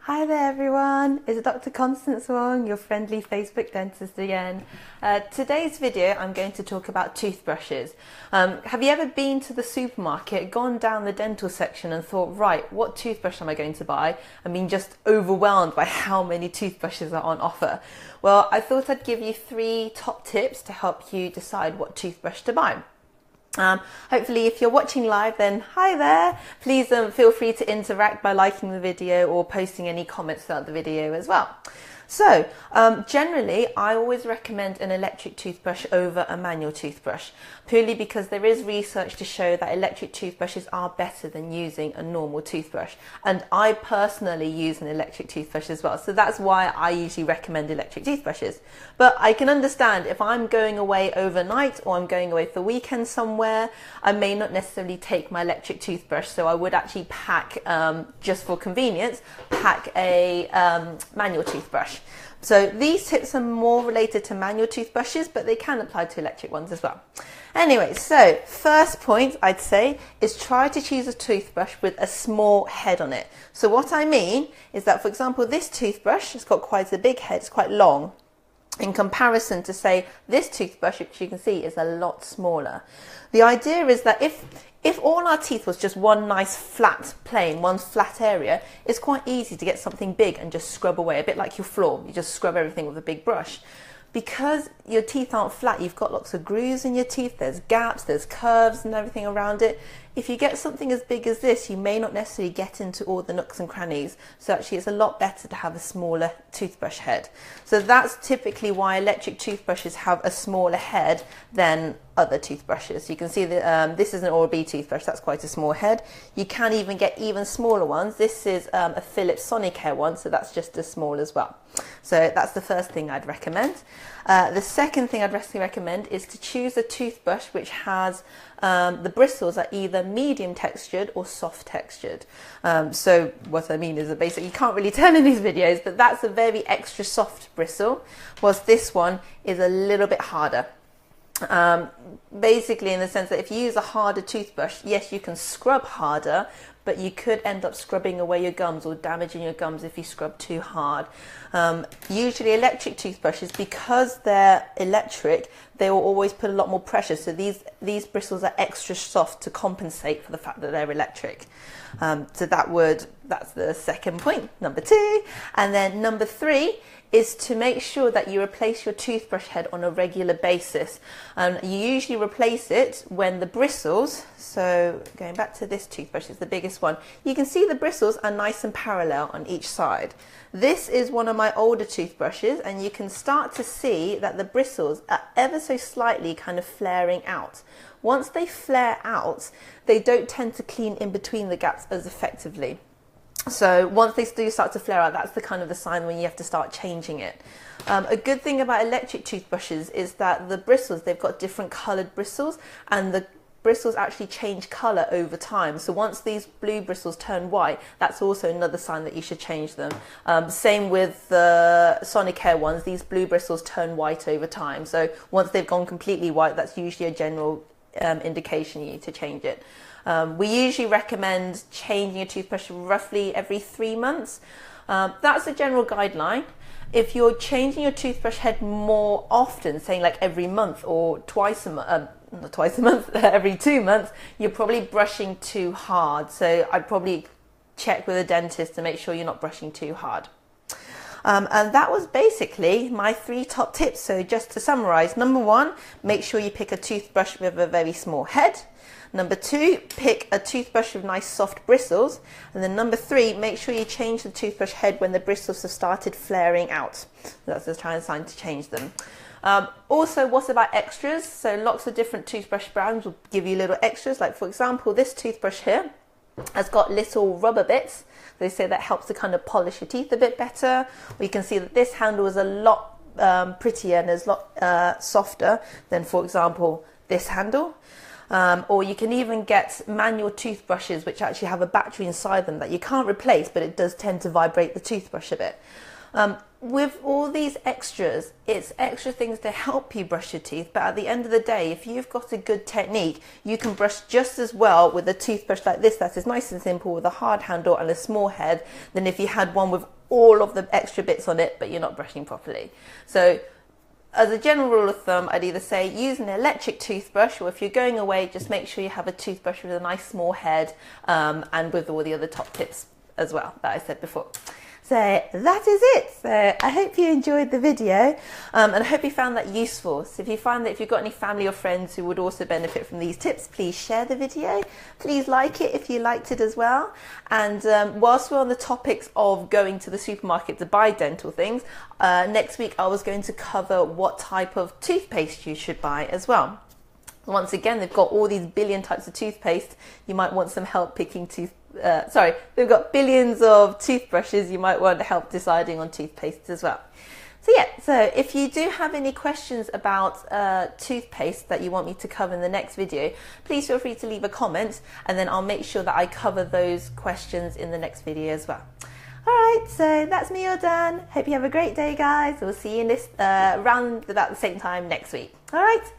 Hi there everyone, it's Dr. Constance Wong, your friendly Facebook dentist again. Today's video I'm going to talk about toothbrushes. Have you ever been to the supermarket, gone down the dental section and thought, right, what toothbrush am I going to buy? And been just overwhelmed by how many toothbrushes are on offer. Well, I thought I'd give you 3 top tips to help you decide what toothbrush to buy. Hopefully if you're watching live, then hi there. Please feel free to interact by liking the video or posting any comments throughout the video as well. So generally I always recommend an electric toothbrush over a manual toothbrush, purely because there is research to show that electric toothbrushes are better than using a normal toothbrush, and I personally use an electric toothbrush as well, so that's why I usually recommend electric toothbrushes. But I can understand if I'm going away overnight or I'm going away for the weekend somewhere, I may not necessarily take my electric toothbrush, so I would actually pack, just for convenience, pack a manual toothbrush. So these tips are more related to manual toothbrushes, but they can apply to electric ones as well. Anyway, so first point I'd say is try to choose a toothbrush with a small head on it. So what I mean is that, for example, this toothbrush has got quite a big head, it's quite long, in comparison to, say, this toothbrush, which you can see is a lot smaller. The idea is that if all our teeth was just one nice flat plane, one flat area, it's quite easy to get something big and just scrub away, a bit like your floor. You just scrub everything with a big brush. Because your teeth aren't flat, you've got lots of grooves in your teeth, there's gaps, there's curves and everything around it. If you get something as big as this, you may not necessarily get into all the nooks and crannies. So actually it's a lot better to have a smaller toothbrush head. So that's typically why electric toothbrushes have a smaller head than other toothbrushes. You can see that this is an Oral-B toothbrush, that's quite a small head. You can even get even smaller ones. This is a Philips Sonicare one, so that's just as small as well. So that's the first thing I'd recommend. The second thing I'd recommend is to choose a toothbrush which has the bristles are either medium textured or soft textured. So what I mean is that basically you can't really tell in these videos, but that's a very extra soft bristle, whilst this one is a little bit harder. Basically in the sense that if you use a harder toothbrush, yes, you can scrub harder, but you could end up scrubbing away your gums or damaging your gums if you scrub too hard. Usually electric toothbrushes, because they're electric, they will always put a lot more pressure, so these bristles are extra soft to compensate for the fact that they're electric. So that's the second point, number 2. And then number 3 is to make sure that you replace your toothbrush head on a regular basis. You usually replace it when the bristles, so going back to this toothbrush, it's the biggest one, you can see the bristles are nice and parallel on each side. This is one of my older toothbrushes, and you can start to see that the bristles are ever so slightly kind of flaring out. Once they flare out, they don't tend to clean in between the gaps as effectively. So once they do start to flare out, that's the kind of the sign when you have to start changing it. A good thing about electric toothbrushes is that the bristles, they've got different coloured bristles, and the bristles actually change colour over time. So once these blue bristles turn white, that's also another sign that you should change them. Same with the Sonicare ones, these blue bristles turn white over time. So once they've gone completely white, that's usually a general indication you need to change it. We usually recommend changing a toothbrush roughly every 3 months. That's a general guideline. If you're changing your toothbrush head more often, saying like every month or twice a month, not twice a month, every 2 months, you're probably brushing too hard. So I'd probably check with a dentist to make sure you're not brushing too hard. And that was basically my 3 top tips. So just to summarize, number 1, make sure you pick a toothbrush with a very small head. Number 2, pick a toothbrush with nice soft bristles. And then number 3, make sure you change the toothbrush head when the bristles have started flaring out. That's the trying sign to change them. Also, what about extras? So lots of different toothbrush brands will give you little extras. Like for example, this toothbrush here has got little rubber bits. They say that helps to kind of polish your teeth a bit better. Or you can see that this handle is a lot prettier and is a lot softer than, for example, this handle. Or you can even get manual toothbrushes which actually have a battery inside them that you can't replace, but it does tend to vibrate the toothbrush a bit. With all these extras, it's extra things to help you brush your teeth, but at the end of the day, if you've got a good technique, you can brush just as well with a toothbrush like this that is nice and simple with a hard handle and a small head than if you had one with all of the extra bits on it, but you're not brushing properly. So as a general rule of thumb, I'd either say use an electric toothbrush, or if you're going away, just make sure you have a toothbrush with a nice small head, and with all the other top tips as well that I said before. So that is it. So I hope you enjoyed the video, and I hope you found that useful. So if you find that if you've got any family or friends who would also benefit from these tips, please share the video. Please like it if you liked it as well. And whilst we're on the topics of going to the supermarket to buy dental things, next week I was going to cover what type of toothpaste you should buy as well. Once again, they've got all these billion types of toothpaste. You might want some help picking they've got billions of toothbrushes. You might want help deciding on toothpaste as well. So yeah, so if you do have any questions about toothpaste that you want me to cover in the next video, please feel free to leave a comment, and then I'll make sure that I cover those questions in the next video as well. Alright, so that's me all done. Hope you have a great day, guys. We'll see you in this around about the same time next week. Alright.